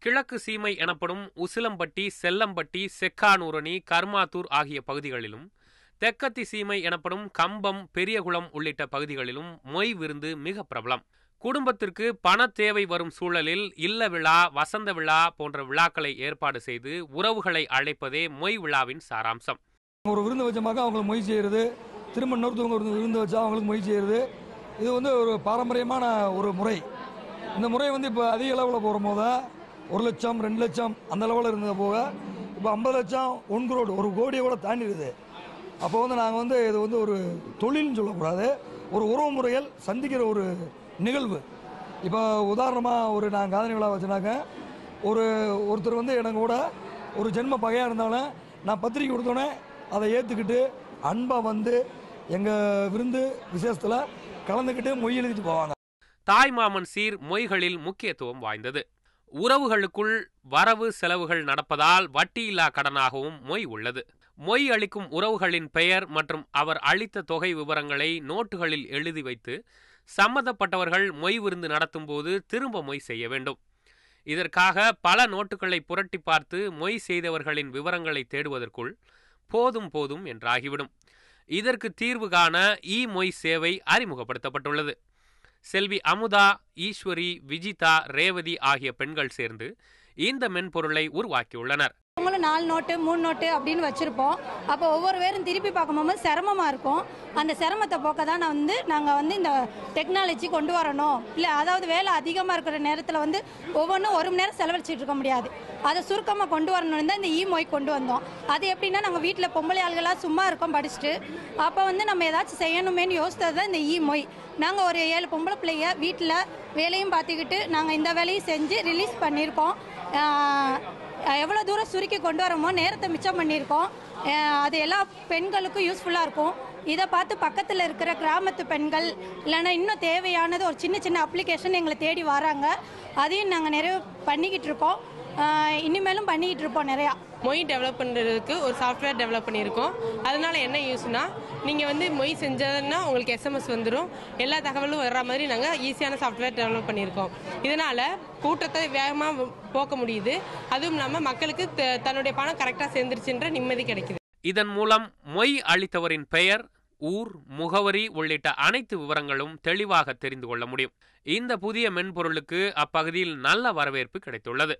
கிழக்கு சீமை எனப்படும் உசிலம்பட்டி, செல்லம்பட்டி, செக்கானூரணி, கர்மாத்தூர் ஆகிய பகுதிகளிலும், தெற்கத்தி சீமை எனப்படும் கம்பம், பெரியகுளம் உள்ளிட்ட பகுதிகளிலும் மொய் விருந்து மிக பிரபலம். குடும்பத்திற்கு பண தேவை வரும் சூழலில் இல்ல விழா, வசந்த விழா போன்ற விழாக்களை ஏற்பாடு செய்து உறவுகளை அழைப்பதே மொய் விழாவின் சாராம்சம். ஒரு விருந்து வச்சமாக அவங்களுக்கு மொய் செய்கிறது, திரும்ப இன்னொருத்தவங்க விருந்து வச்சா அவங்களுக்கு மொய் செய்கிறது, இது ஒரு பாரம்பரியமான ஒரு முறை. இந்த முறை இப்போ அதிக அளவில் போகிற போது 1 லட்சம் 2 லட்சம் அந்த அளவில் இருந்த போக இப்போ 50 லட்சம் 1 crore 1 கோடியை கூட தாண்டிடுது. அப்போ நாங்கள் இது ஒரு தொழில்னு சொல்லக்கூடாது, ஒரு உறவு முறைகள் சந்திக்கிற ஒரு நிகழ்வு. இப்போ உதாரணமாக நான் காதணி விழா வச்சுனாக்க ஒருத்தர் எனக்கு கூட ஒரு ஜென்ம பகையாக இருந்தாலும் நான் பத்திரிக்கை கொடுத்தோன்னே அதை ஏற்றுக்கிட்டு அன்பாக எங்கள் விருந்து விசேஷத்தில் கலந்துக்கிட்டு மொய் எழுதிட்டு போவாங்க. தாய்மாமன் சீர் மொய்களில் முக்கியத்துவம் வாய்ந்தது. உறவுகளுக்குள் வரவு செலவுகள் நடப்பதால் வட்டியில்லா கடனாகவும் மொய் உள்ளது. மொய் அளிக்கும் உறவுகளின் பெயர் மற்றும் அவர் அளித்த தொகை விவரங்களை நோட்டுகளில் எழுதி வைத்து சம்பந்தப்பட்டவர்கள் மொய் விருந்து நடத்தும் போது திரும்ப மொய் செய்ய வேண்டும். இதற்காக பல நோட்டுகளை புரட்டி பார்த்து மொய் செய்தவர்களின் விவரங்களை தேடுவதற்குள் போதும் என்றாகிவிடும். இதற்கு தீர்வு காண மொய் சேவை அறிமுகப்படுத்தப்பட்டுள்ளது. செல்வி அமுதா, ஈஸ்வரி, விஜிதா, ரேவதி ஆகிய பெண்கள் சேர்ந்து இந்த மென்பொருளை உருவாக்கியுள்ளனர். 4 நோட்டு 3 நோட்டு அப்படின்னு வச்சிருப்போம். அப்போ ஒவ்வொரு பேரும் திருப்பி பார்க்கும்போது சிரமமா இருக்கும். அந்த சிரமத்தை போக்க தான் நாங்கள் இந்த டெக்னாலஜி கொண்டு வரணும். இல்லை அதாவது வேலை அதிகமாக இருக்கிற நேரத்தில் ஒவ்வொன்றும் 1 மணி நேரம் செலவழிச்சிட்டு இருக்க முடியாது. அதை சுருக்கமாக கொண்டு வரணும்னு தான் இந்த மொய் கொண்டு வந்தோம். அது எப்படின்னா நாங்கள் வீட்டில் பொம்பளை ஆள்களாக சும்மா இருக்கோம் படிச்சுட்டு, அப்போ நம்ம ஏதாச்சும் செய்யணுமேனு யோசித்தது தான் இந்த மொய். நாங்கள் ஒரு 7 பொம்பளை பிள்ளைங்க வீட்டில் வேலையும் பார்த்துக்கிட்டு நாங்கள் இந்த வேலையும் செஞ்சு ரிலீஸ் பண்ணியிருக்கோம். எவ்வளோ தூரம் சுருக்கி கொண்டு வரமோ நேரத்தை மிச்சம் பண்ணியிருக்கோம். அது எல்லா பெண்களுக்கும் யூஸ்ஃபுல்லாக இருக்கும். இதை பார்த்து பக்கத்தில் இருக்கிற கிராமத்து பெண்கள் இல்லைன்னா இன்னும் தேவையானது ஒரு சின்ன அப்ளிகேஷன் எங்களை தேடி வராங்க. அதையும் நாங்கள் நிறைய பண்ணிக்கிட்டு இருக்கோம். இனிமேலும் பண்ணிக்கிட்டு இருப்போம். நிறையா மொய் டெவலப் பண்ணுறதுக்கு ஒரு சாஃப்ட்வேர் டெவலப் பண்ணியிருக்கோம். அதனால என்ன யூஸ்னா, நீங்கள் மொய் செஞ்சதுன்னா உங்களுக்கு SMS வந்துடும். எல்லா தகவலும் வர்ற மாதிரி நாங்கள் ஈஸியான சாஃப்ட்வேர் டெவலப் பண்ணியிருக்கோம். இதனால் கூட்டத்தை வேகமாக போக்க முடியுது. அதுவும் இல்லாமல் மக்களுக்கு தன்னுடைய பணம் கரெக்டாக சேர்ந்துருச்சுன்ற நிம்மதி கிடைக்குது. இதன் மூலம் மொய் அளித்தவரின் பெயர், ஊர், முகவரி உள்ளிட்ட அனைத்து விவரங்களும் தெளிவாக தெரிந்து கொள்ள முடியும். இந்த புதிய மென்பொருளுக்கு அப்பகுதியில் நல்ல வரவேற்பு கிடைத்துள்ளது.